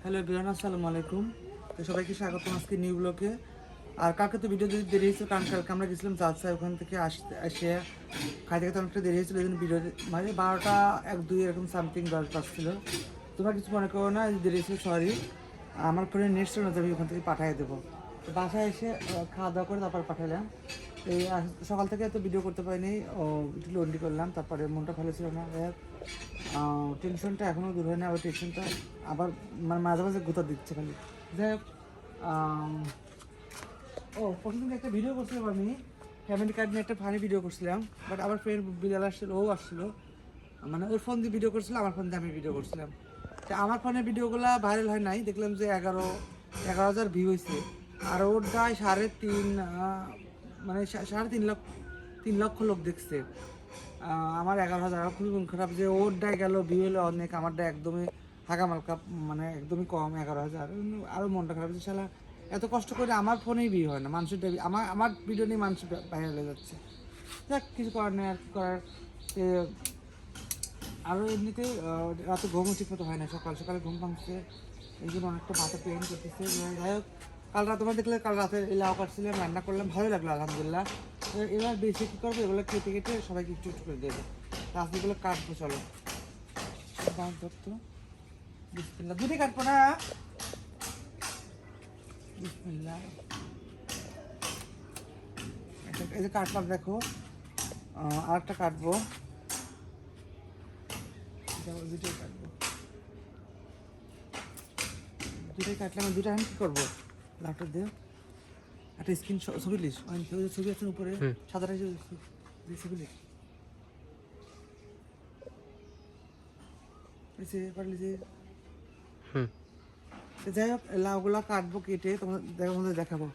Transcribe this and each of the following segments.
Hello everyone, আসসালামু আলাইকুম। তো সবাইকে স্বাগত আজকে নিউ ব্লগে। আর কালকে তো ভিডিও দিতে দেরি হয়েছিল, কারণ কালকে আমরা গেছিলাম জালসা, ওখান থেকে এসে খাইতে খাইতে অনেকটা দেরি হয়েছিল। এই জন্য ভিডিও মানে 12টা 1-2 এরকম সামথিং 10 বাজছিল। তোমরা কিছু মনে করো না, দেরি হয়েছিল, সরি। আমার ফোনে নেট ছিল না, আমি ওখান থেকে পাঠিয়ে দেবো। তো বাসায় এসে খাওয়া দাওয়া করে তারপর পাঠালাম। এই সকাল থেকে এত ভিডিও করতে পারিনি, একটু লোনলি করলাম, তারপরে মনটা ভালো ছিল না। টেনশনটা এখনও দূর হয় না, ওই টেনশনটা আবার মানে মাঝে মাঝে গোতা দিচ্ছে খালি। যাই হোক, প্রথমদিন একটা ভিডিও করছিলাম আমি, ফ্যামিলি কার্ড নিয়ে একটা ফানি ভিডিও করছিলাম, বাট আমার ফ্রেন্ড বিলাল আসছিল, ও আসছিলো, মানে ওর ফোন দিয়ে ভিডিও করছিলাম, আমার ফোন দিয়ে আমি ভিডিও করছিলাম। তো আমার ফোনের ভিডিওগুলো ভাইরাল হয় নাই, দেখলাম যে 11,000 ভিউ হয়েছে। আর ওরটায় 3.5 মানে 3.5 লক্ষ লোক দেখছে। আমার 11,000, খুবই মন খারাপ যে ওরটায় গেল ভিউ হলো অনেক, আমারটা একদমই হাঁকা মালকা, মানে একদমই কম 11,000। আরও মনটা খারাপ যে শালা এত কষ্ট করে আমার ফোনেই ভিউ হয় না, মানুষের আমার ভিডিও নিয়ে মানুষ ভাইরাল হয়ে যাচ্ছে। যাক, কিছু করার নেই, আর কি করার। আরও এমনিতে রাতে ঘুমও ঠিক মতো হয় না, সকাল সকালে ঘুম ভাঙছে, এই জন্য অনেকটা মাথা পেন করতেছে। যাই হোক, কাল রাত তোমরা দেখলে, কাল রাতে এই লাউ কাটছিলাম, রান্না করলাম, ভালোই লাগলো আলহামদুলিল্লাহ। এবার বেশি কী করবো, এগুলো কেটে কেটে সবাইকে একটু একটু করে দেবো। রাস্তাগুলো কাটবো, চলো বাঁশ ধরতো, বিসমিল্লাহ, দুটোই কাটবো না, বিসমিল্লাহ। এই যে কাটলাম, দেখো আর একটা কাটবো, দুটোই কাটবো, দুটোই কাটলাম। দুটো আমি কী করবো, লাউটা দিয়ে একটা স্ক্রিন ছবি লিস, ছবি আছে উপরে সাদাটা, ছবি লিস পারলি যে। যাই হোক, লাউগুলা কাটবো, কেটে তোমাদের দেখাবো,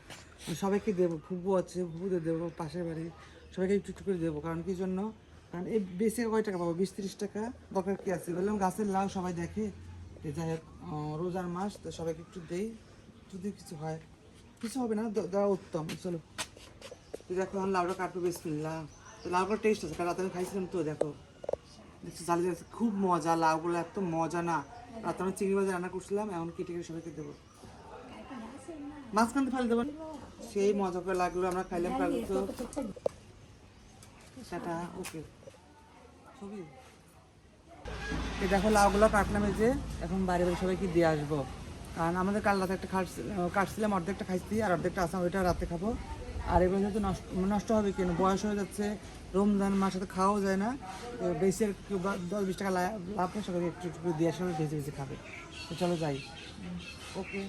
সবাইকে দেবো, ফুবু আছে, ফুবুদের দেবো, পাশের বাড়ি সবাইকে একটু একটু করে দেবো। কারণ কি জন্য, কারণ এই বেশি কয় টাকা পাবো, 20-30 টাকা, দরকার কি আছে, বললাম গাছের লাউ সবাই দেখে। যাই হোক, রোজার মাস তো সবাইকে একটু দেই, যদি কিছু হয়, কিছু হবে না, দেওয়া উত্তম। চলো, তো দেখো আমার লাউটা কাটবো, বিসমিল্লাহ। তো লাউটার টেস্ট আছে, কারণ রাতে আমি খাইছিলাম, তো দেখো দেখছি জালি যাচ্ছে, খুব মজা, লাউগুলো এত মজা না। রাতে আমি চিংড়ি মাছ রান্না করছিলাম, এমন কেটে কেটে সবাইকে দেবো, মাঝখান ফেলে দেবো, সেই মজা করে লাগলো, আমরা খাইলাম। তো সেটা ওকে ছবি। এই দেখো লাউগুলো কাটলাম, এই যে এখন বাড়ি বাড়ি সবাইকে দিয়ে আসবো। কারণ আমাদের কাল রাতে একটা কাটছিলাম, অর্ধেকটা খাইছি, আর অর্ধেকটা আছে, ওইটা রাতে খাবো। আর এগুলো যেহেতু নষ্ট হবে কেন, বয়স হয়ে যাচ্ছে, রমজান মাস সাথে খাওয়াও যায় না, বেশি আর 10-20 টাকা লাভ হয়, সবাইকে একটু একটু দিয়ে আসলে ভেজে ভেজে খাবে। তো চলো যাই, ওকে।